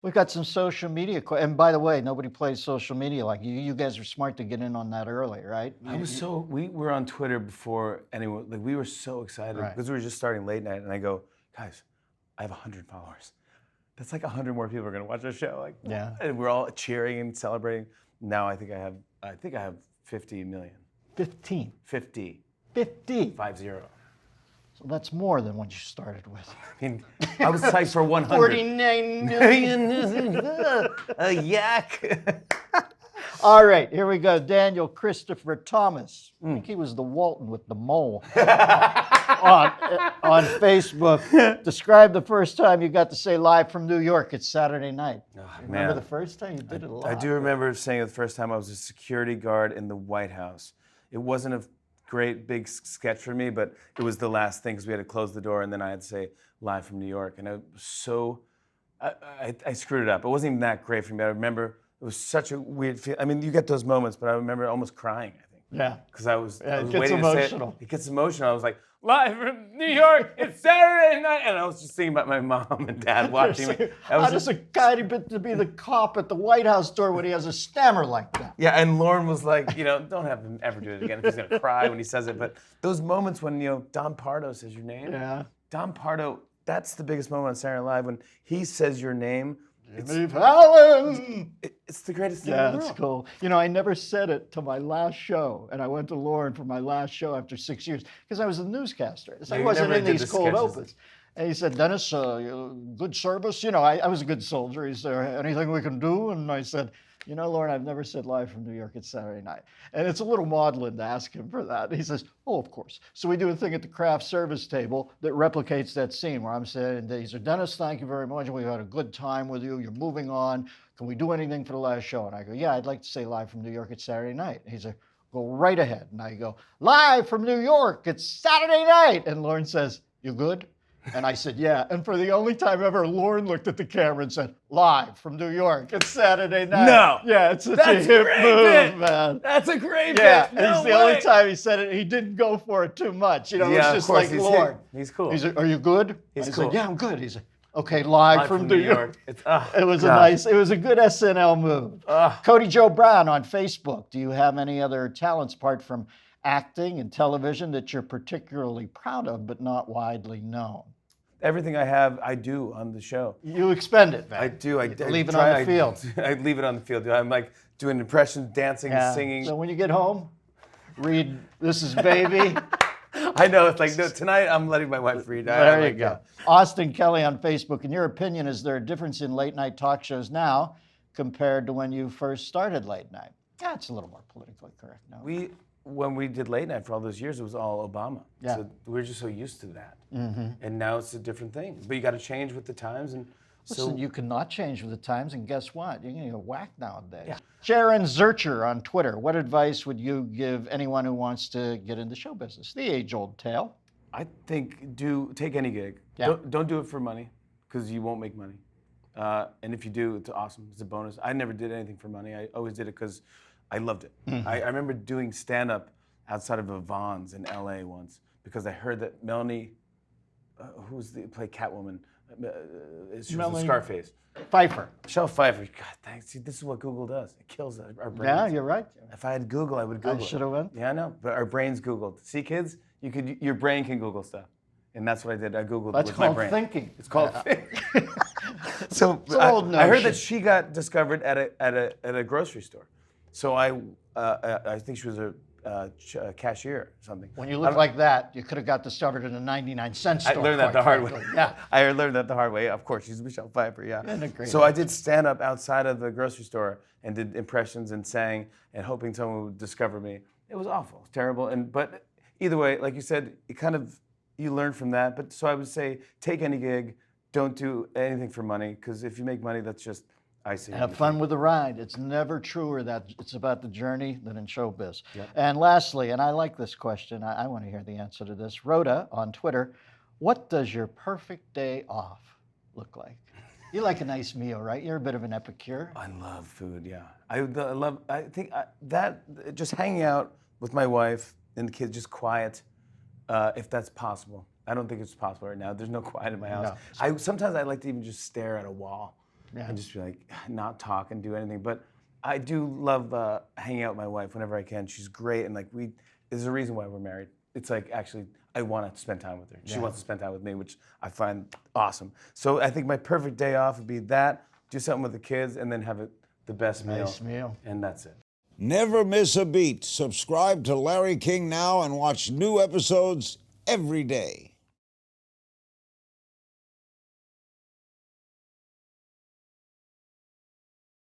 We got some social media, and by the way, nobody plays social media like you. You guys are smart to get in on that early, right? We were on Twitter before anyone, like we were so excited Right. because we were just starting late night, and I go, guys, I have 100 followers. That's like 100 more people are gonna watch our show. Like, Yeah. and we're all cheering and celebrating. Now I think I have 50 million. 15. 50. 50. 50. So that's more than what you started with. I mean, I was psyched for 100. 49 million. A yak. All right, here we go. Daniel Christopher Thomas. I think he was the Walton with the mole on Facebook. Describe the first time you got to say live from New York. It's Saturday night. Oh, Remember man. the first time you did it a lot? I do remember saying it the first time I was a security guard in the White House. It wasn't a great big sketch for me, but it was the last thing because we had to close the door and then I had to say live from New York. And I screwed it up. It wasn't even that great for me. I remember it was such a weird feeling. I mean, you get those moments, but I remember almost crying, I think. Yeah. Because I was it gets waiting emotional. to say it. It gets emotional. I was like, live from New York, it's Saturday night. And I was just thinking about my mom and dad watching me. How does a guy get to be the cop at the White House door when he has a stammer like that? Yeah, and Lauren was like, don't have him ever do it again if he's gonna cry when he says it. But those moments when, Don Pardo says your name. Yeah. Don Pardo, that's the biggest moment on Saturday Night Live when he says your name. Fallon! It's the greatest thing Yeah, in the it's world. cool. I never said it to my last show, and I went to Lauren for my last show after 6 years because I was a newscaster. So I you wasn't never in did these the cold sketches. opens. And he said, Dennis, good service. I was a good soldier. He said, anything we can do? And I said, Lauren, I've never said live from New York. It's Saturday night. And it's a little maudlin to ask him for that. He says, oh, of course. So we do a thing at the craft service table that replicates that scene where I'm saying, he said, Dennis, thank you very much. We've had a good time with you. You're moving on. Can we do anything for the last show? And I go, yeah, I'd like to say live from New York. It's Saturday night. And he said, go right ahead. And I go, live from New York. It's Saturday night. And Lauren says, you good? And I said, yeah. And for the only time ever, Lauren looked at the camera and said, live from New York. It's Saturday night. No. Yeah, it's such That's a hip great move, bit. man. That's a great Yeah, bit. and No it's the only way. time he said it. He didn't go for it too much. It was Yeah, of just course, like Lauren. He's cool. He said, are you good? He's I cool. said, yeah, I'm good. He said, okay, live from New York. It It was a good SNL move. Cody Joe Brown on Facebook. Do you have any other talents apart from acting and television that you're particularly proud of but not widely known? Everything I have, I do on the show. You expend it, man. I do. I leave it try- on the field. I leave it on the field. I'm like doing impressions, dancing, Yeah. singing. So when you get home, read This Is Baby. I know. It's like, no, tonight I'm letting my wife read. There you go. Austin Kelly on Facebook. In your opinion, is there a difference in late night talk shows now compared to when you first started late night? Yeah, it's a little more politically correct now. When we did late night for all those years, it was all Obama. Yeah. So we're just so used to that. Mm-hmm. And now it's a different thing. But you got to change with the times. And Listen, you cannot change with the times, and guess what? You're going to get whacked nowadays. Yeah. Sharon Zurcher on Twitter. What advice would you give anyone who wants to get into show business? The age-old tale. I think take any gig. Yeah. Don't do it for money because you won't make money. And if you do, it's awesome. It's a bonus. I never did anything for money. I always did it because I loved it. Mm-hmm. I remember doing stand-up outside of a Vons in LA once because I heard that Melanie, played Catwoman, she was in Melanie- Scarface. Pfeiffer. Michelle Pfeiffer. God, thanks. See, this is what Google does. It kills our brains. Yeah, you're right. If I had Google, I would Google. I should have went. Yeah, I know. But our brains Googled. See, kids, your brain can Google stuff, and that's what I did. I Googled That's with my called brain. thinking. It's called thinking. So It's an old I heard notion. that she got discovered at a grocery store. So I think she was a cashier or something. When you look like that, you could have got discovered in a 99-cent store. I learned that quite the hard way. frankly. Yeah. I learned that the hard way. Of course, she's Michelle Pfeiffer, yeah. Isn't it great? So I did stand up outside of the grocery store and did impressions and sang and hoping someone would discover me. It was awful, terrible. But either way, like you said, you learn from that. But so I would say, take any gig, don't do anything for money, because if you make money, that's just icing. Have fun with the ride. It's never truer that it's about the journey than in showbiz. And lastly, and I like this question, I want to hear the answer to this. Rhoda on Twitter, what does your perfect day off look like? You like a nice meal, right? You're a bit of an epicure. I love food, yeah. I think that just hanging out with my wife and the kids, just quiet, if that's possible. I don't think it's possible right now. There's no quiet in my house. No. Sometimes I like to even just stare at a wall. and just be like, not talk and do anything. But I do love hanging out with my wife whenever I can. She's great, and like there's a reason why we're married. It's like actually I want to spend time with her. She wants to spend time with me, which I find awesome. So I think my perfect day off would be that, do something with the kids, and then have the best meal. And that's it. Never miss a beat. Subscribe to Larry King Now and watch new episodes every day.